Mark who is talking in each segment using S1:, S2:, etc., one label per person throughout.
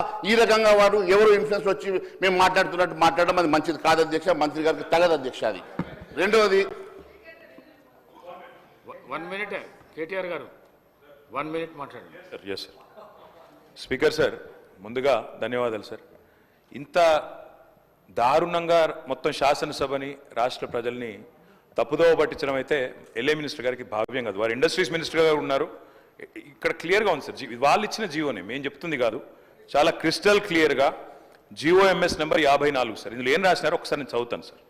S1: ఈ రకంగా వారు ఎవరు ఇన్ఫ్లుయెన్స్ వచ్చి మేము మాట్లాడుతున్నట్టు మాట్లాడడం అది మంచిది కాదు అధ్యక్ష, మంత్రి గారికి తగదు అధ్యక్ష. అది రెండవది
S2: 1 minute కేటీఆర్ గారు 1 minute మాట్లాడండి.
S3: Yes sir. స్పీకర్ సార్, ముందుగా ధన్యవాదాలు సార్. ఇంత దారుణంగా మొత్తం శాసనసభని రాష్ట్ర ప్రజల్ని తప్పుదోవ పట్టించడం అయితే ఎల్ఏ మినిస్టర్ గారికి భావ్యం కాదు. వారు ఇండస్ట్రీస్ మినిస్టర్ గారు ఉన్నారు. ఇక్కడ క్లియర్గా ఉంది సార్, వాళ్ళు ఇచ్చిన జీవోని మేము చెప్తుంది కాదు, చాలా క్రిస్టల్ క్లియర్గా GOMS నెంబర్ 54 సార్. ఇందులో ఏం రాసినారో ఒకసారి నేను చదువుతాను సార్.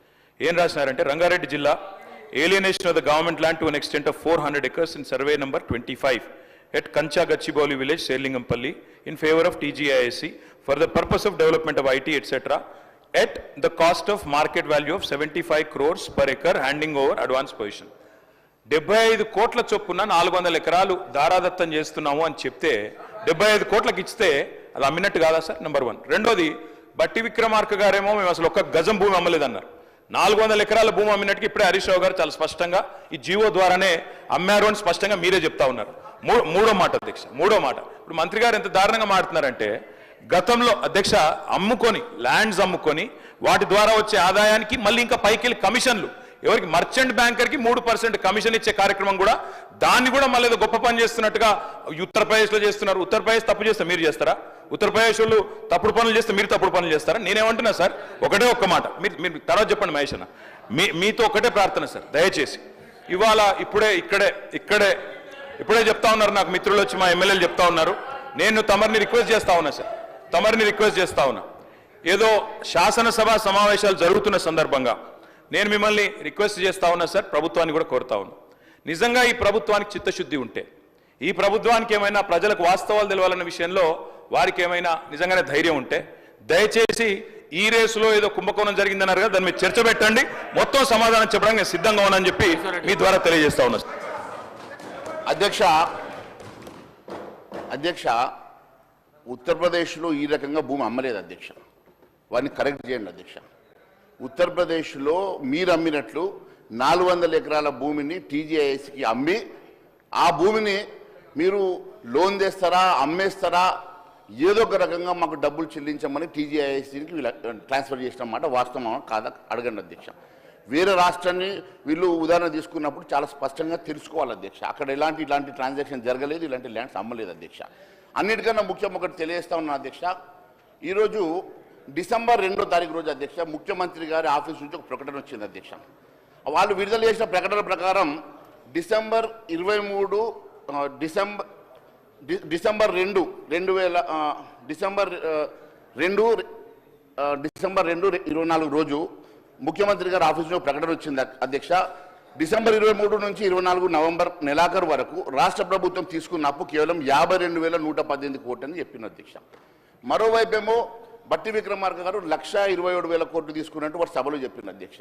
S3: ఏం రాసినారంటే, రంగారెడ్డి జిల్లా alienation of the government land to an extent of 400 acres in survey number 25 at Kancha Gachibowli village, Serlingampalli, in favor of TGISC for the purpose of development of IT etc. at the cost of market value of 75 crores per acre, handing over advance position. 75 కోట్ల చొప్పున 400 ఎకరాలు దారాదత్తం చేస్తున్నాము అని చెప్తే 75 కోట్లకు ఇస్తే అది అమ్మినట్టు కాదా సార్? నెంబర్ 1. రెండోది, బట్టి విక్రమార్క గారేమో మేము అసలు ఒక్క గజం భూమి అమ్మలేదన్నారు. 400 ఎకరాల భూమి అమ్మినట్టుగా ఇప్పుడే హరీష్ రావు గారు చాలా స్పష్టంగా ఈ జీవో ద్వారానే అమ్మారు అని స్పష్టంగా మీరే చెప్తా ఉన్నారు. మూడో మాట అధ్యక్ష, మూడో మాట, ఇప్పుడు మంత్రి గారు ఎంత దారుణంగా మాట్లాడుతున్నారంటే, గతంలో అధ్యక్ష అమ్ముకొని ల్యాండ్స్ అమ్ముకొని వాటి ద్వారా వచ్చే ఆదాయానికి మళ్ళీ ఇంకా పైకి కమిషన్లు, ఎవరికి మర్చెంట్ బ్యాంకర్కి 3% కమిషన్ ఇచ్చే కార్యక్రమం కూడా, దాన్ని కూడా మళ్ళీ గొప్ప పని చేస్తున్నట్టుగా ఉత్తరప్రదేశ్లో చేస్తున్నారు. ఉత్తరప్రదేశ్ తప్పు చేస్తే మీరు చేస్తారా? ఉత్తరప్రదేశ్ వాళ్ళు తప్పుడు పనులు చేస్తే మీరు తప్పుడు పనులు చేస్తారా? నేనేమంటున్నా సార్, ఒకటే ఒక్క మాట, మీరు తర్వాత చెప్పండి మహేష్ అన్న, మీతో ఒకటే ప్రార్థన సార్, దయచేసి ఇవాళ ఇప్పుడే చెప్తా ఉన్నారు నాకు మిత్రులు వచ్చి, మా ఎమ్మెల్యేలు చెప్తా ఉన్నారు, నేను తమరిని రిక్వెస్ట్ చేస్తా ఉన్నా సార్, తమరిని రిక్వెస్ట్ చేస్తా ఉన్నా, ఏదో శాసనసభ సమావేశాలు జరుగుతున్న సందర్భంగా నేను మిమ్మల్ని రిక్వెస్ట్ చేస్తా ఉన్నా సార్, ప్రభుత్వాన్ని కూడా కోరుతా ఉన్నా, నిజంగా ఈ ప్రభుత్వానికి చిత్తశుద్ధి ఉంటే, ఈ ప్రభుత్వానికి ఏమైనా ప్రజలకు వాస్తవాలు తెలవాలన్న విషయంలో వారికి ఏమైనా నిజంగానే ధైర్యం ఉంటే, దయచేసి ఈ రేసులో ఏదో కుంభకోణం జరిగిందన్నారు కదా, దాని మీద చర్చ పెట్టండి, మొత్తం సమాధానం చెప్పడానికి నేను సిద్ధంగా ఉన్నానని చెప్పి మీ ద్వారా తెలియజేస్తా ఉన్నా.
S1: అధ్యక్ష ఉత్తరప్రదేశ్లో ఈ రకంగా భూమి అమ్మలేదు అధ్యక్ష, వారిని కరెక్ట్ చేయండి అధ్యక్ష. ఉత్తరప్రదేశ్లో మీరు అమ్మినట్లు 400 ఎకరాల భూమిని TGISకి అమ్మి, ఆ భూమిని మీరు లోన్ తెస్తారా, అమ్మేస్తారా, ఏదో ఒక రకంగా మాకు డబ్బులు చెల్లించమని TGISకి ట్రాన్స్ఫర్ చేసిన మాట వాస్తవం కాదా అడగండి అధ్యక్ష. వేరే రాష్ట్రాన్ని వీళ్ళు ఉదాహరణ తీసుకున్నప్పుడు చాలా స్పష్టంగా తెలుసుకోవాలి అధ్యక్ష, అక్కడ ఇలాంటి ట్రాన్సాక్షన్ జరగలేదు, ఇలాంటి ల్యాండ్స్ అమ్మలేదు అధ్యక్ష. అన్నిటికన్నా ముఖ్యం ఒకటి తెలియజేస్తా ఉన్నా అధ్యక్ష, ఈరోజు డిసెంబర్ 2వ తారీఖు రోజు అధ్యక్ష ముఖ్యమంత్రి గారి ఆఫీస్ నుంచి ఒక ప్రకటన వచ్చింది అధ్యక్ష. వాళ్ళు విడుదల చేసిన ప్రకటన ప్రకారం డిసెంబర్ 2 2024 రోజు ముఖ్యమంత్రి గారి ఆఫీస్ నుంచి ప్రకటన వచ్చింది అధ్యక్ష. డిసెంబర్ 23 నుంచి 24 నవంబర్ నెలాఖరు వరకు రాష్ట్ర ప్రభుత్వం తీసుకున్న అప్పు కేవలం 52,118 కోట్లు అని చెప్పింది అధ్యక్ష. మరోవైపేమో బట్టి విక్రమార్క గారు 1,27,000 కోట్లు తీసుకున్నట్టు వారు సభలో చెప్పింది అధ్యక్ష.